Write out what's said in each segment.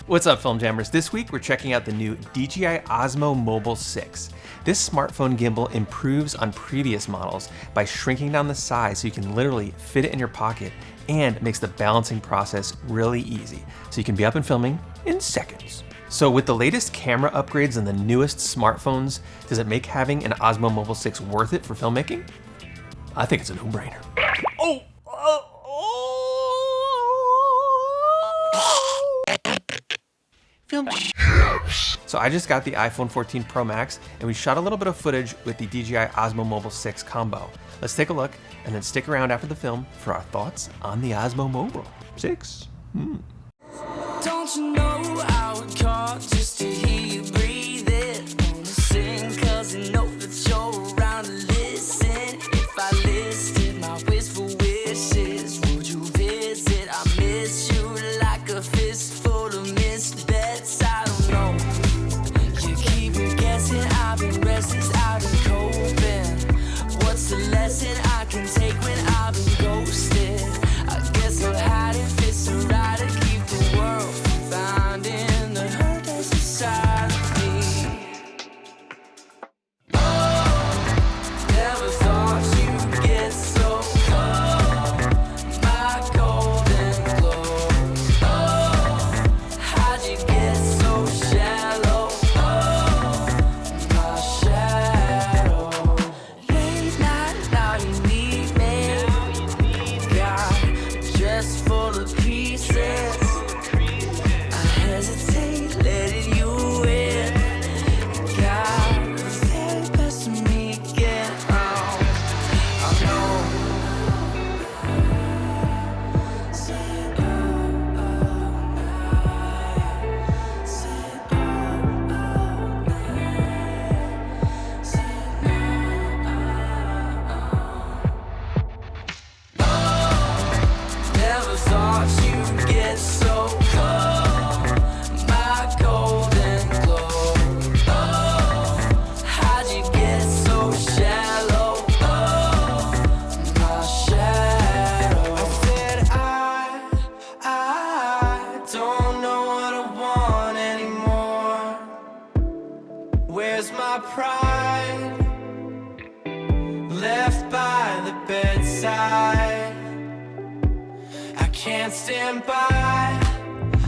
What's up, Film Jammers? This week we're checking out the new DJI Osmo Mobile 6. This smartphone gimbal improves on previous models by shrinking down the size so you can literally fit it in your pocket, and makes the balancing process really easy, so you can be up and filming in seconds. So with the latest camera upgrades and the newest smartphones, does it make having an Osmo Mobile 6 worth it for filmmaking? I think it's a no-brainer. So I just got the iPhone 14 Pro Max, and we shot a little bit of footage with the DJI Osmo Mobile 6 combo. Let's take a look and then stick around after the film for our thoughts on the Osmo Mobile 6. Don't you know I would call just to hear you breathe it? Wanna sing cause I know that you're around to listen. If I listed my wistful wishes, would you visit? I miss you like a fistful of missed bets. I don't know. You keep me guessing. I've been restless, I've been coping. What's the lesson I can take when I've been ghosted? I guess I'll hide if it's alright to keep the world from finding the hurt that's inside of me. Oh, never thought you'd get so cold, my golden glow. Oh, how'd you get so shallow? Oh, my shadow. Late night, now you need me. Got a dress full of pieces. I hesitate letting you in. Got the very best of me get out. I know. Say oh, oh, night. Say oh, oh, night. Say never thought you'd get so cold, my golden glow. Oh, how'd you get so shallow? Oh, my shadow. I said I don't know what I want anymore. Where's my pride? Left by the bedside. I can't stand by.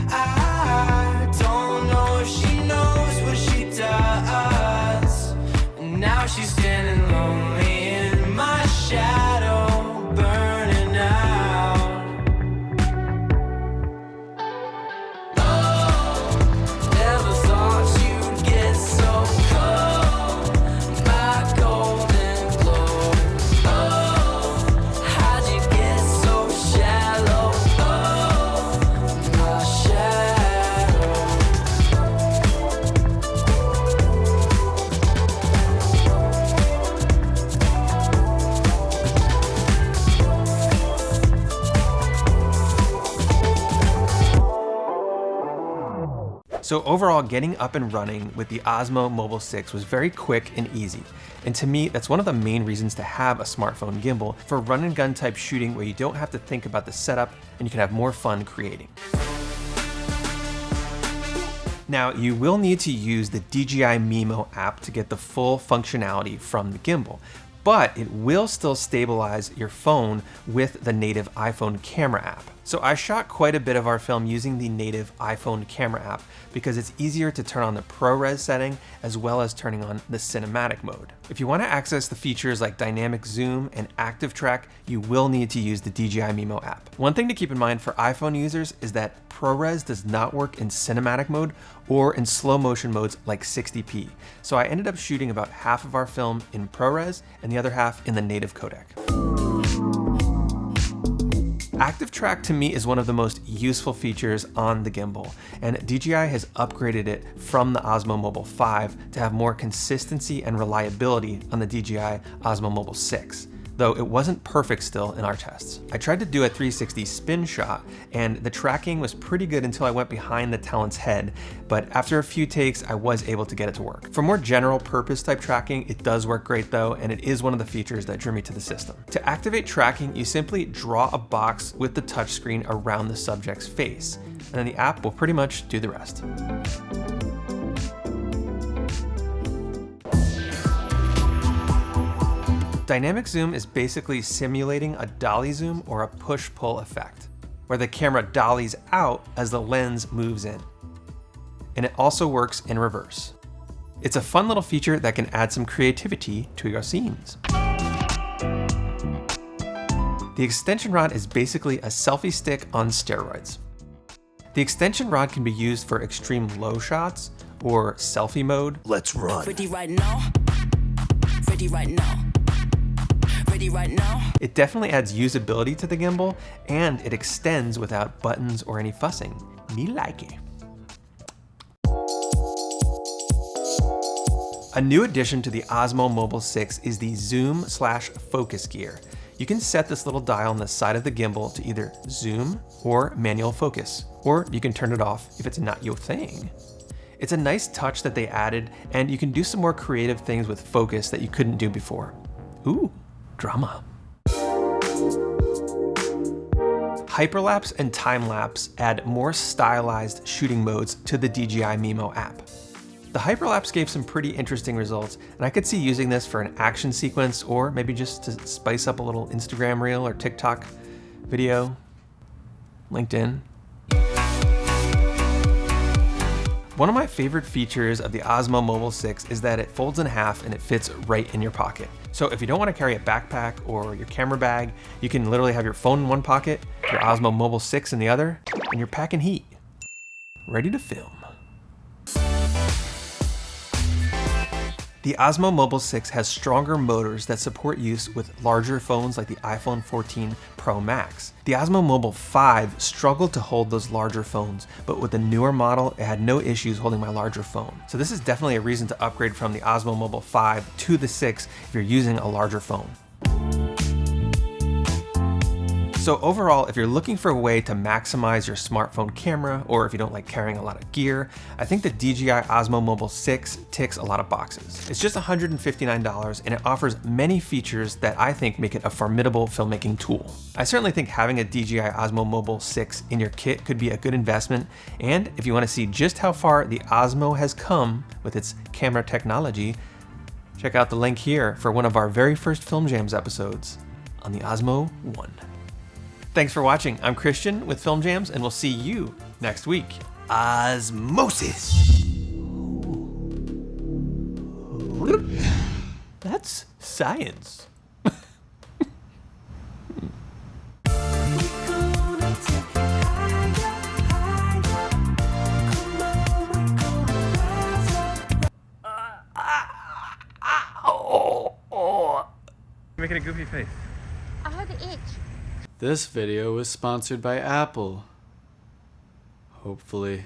I don't know if she knows what she does. And now she's standing lonely in my shadow, burning out. Oh, never thought you'd get so cold, my golden glow. Oh, how'd you get so shallow? Oh, my shadow. So overall, getting up and running with the Osmo Mobile 6 was very quick and easy. And to me, that's one of the main reasons to have a smartphone gimbal for run and gun type shooting, where you don't have to think about the setup and you can have more fun creating. Now, you will need to use the DJI Mimo app to get the full functionality from the gimbal, but it will still stabilize your phone with the native iPhone camera app. So I shot quite a bit of our film using the native iPhone camera app because it's easier to turn on the ProRes setting as well as turning on the cinematic mode. If you want to access the features like dynamic zoom and ActiveTrack, you will need to use the DJI Mimo app. One thing to keep in mind for iPhone users is that ProRes does not work in cinematic mode or in slow motion modes like 60p. So I ended up shooting about half of our film in ProRes and the other half in the native codec. ActiveTrack to me is one of the most useful features on the gimbal, and DJI has upgraded it from the Osmo Mobile 5 to have more consistency and reliability on the DJI Osmo Mobile 6. though it wasn't perfect still in our tests. I tried to do a 360 spin shot, and the tracking was pretty good until I went behind the talent's head, but after a few takes, I was able to get it to work. For more general purpose type tracking, it does work great though, and it is one of the features that drew me to the system. To activate tracking, you simply draw a box with the touchscreen around the subject's face. and then the app will pretty much do the rest. Dynamic zoom is basically simulating a dolly zoom or a push-pull effect, where the camera dollies out as the lens moves in. And it also works in reverse. It's a fun little feature that can add some creativity to your scenes. The extension rod is basically a selfie stick on steroids. The extension rod can be used for extreme low shots or selfie mode. Let's run. Ready right now. Ready right now. Ready right now. It definitely adds usability to the gimbal, and it extends without buttons or any fussing. Me like it. A new addition to the Osmo Mobile 6 is the zoom/focus gear. You can set this little dial on the side of the gimbal to either zoom or manual focus, or you can turn it off if it's not your thing. It's a nice touch that they added, and you can do some more creative things with focus that you couldn't do before. Ooh, drama. Hyperlapse and timelapse add more stylized shooting modes to the DJI Mimo app. The Hyperlapse gave some pretty interesting results, and I could see using this for an action sequence or maybe just to spice up a little Instagram reel or TikTok video, LinkedIn. One of my favorite features of the Osmo Mobile 6 is that it folds in half and it fits right in your pocket. So if you don't want to carry a backpack or your camera bag, you can literally have your phone in one pocket, your Osmo Mobile 6 in the other, and you're packing heat, ready to film. The Osmo Mobile 6 has stronger motors that support use with larger phones like the iPhone 14 Pro Max. The Osmo Mobile 5 struggled to hold those larger phones, but with the newer model, it had no issues holding my larger phone. So this is definitely a reason to upgrade from the Osmo Mobile 5 to the 6 if you're using a larger phone. So overall, if you're looking for a way to maximize your smartphone camera, or if you don't like carrying a lot of gear, I think the DJI Osmo Mobile 6 ticks a lot of boxes. It's just $159, and it offers many features that I think make it a formidable filmmaking tool. I certainly think having a DJI Osmo Mobile 6 in your kit could be a good investment, and if you want to see just how far the Osmo has come with its camera technology, check out the link here for one of our very first Film Jams episodes on the Osmo One. Thanks for watching. I'm Christian with Film Jams, and we'll see you next week. Osmosis. That's science. You're making a goofy face. I heard the itch. This video was sponsored by Apple. Hopefully.